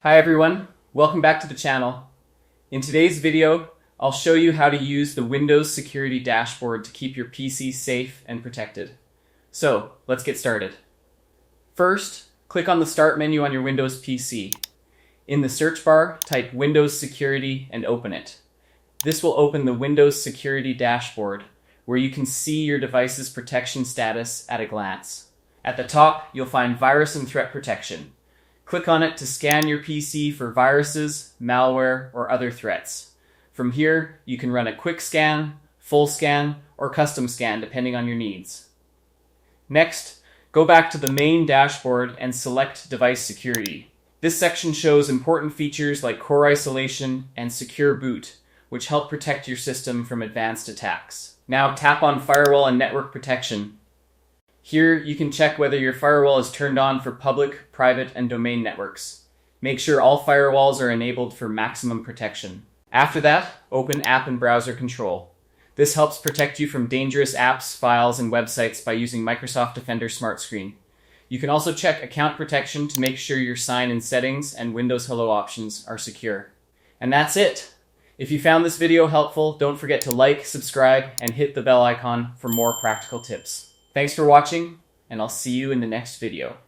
Hi everyone, welcome back to the channel. In today's video, I'll show you how to use the Windows Security Dashboard to keep your PC safe and protected. So, let's get started. First, click on the Start menu on your Windows PC. In the search bar, type Windows Security and open it. This will open the Windows Security Dashboard, where you can see your device's protection status at a glance. At the top, you'll find Virus and Threat Protection. Click on it to scan your PC for viruses, malware, or other threats. From here, you can run a quick scan, full scan, or custom scan depending on your needs. Next, go back to the main dashboard and select Device Security. This section shows important features like core isolation and secure boot, which help protect your system from advanced attacks. Now tap on Firewall and Network Protection. Here, you can check whether your firewall is turned on for public, private, and domain networks. Make sure all firewalls are enabled for maximum protection. After that, open App and Browser Control. This helps protect you from dangerous apps, files, and websites by using Microsoft Defender Smart Screen. You can also check Account Protection to make sure your sign-in settings and Windows Hello options are secure. And that's it! If you found this video helpful, don't forget to like, subscribe, and hit the bell icon for more practical tips. Thanks for watching, and I'll see you in the next video.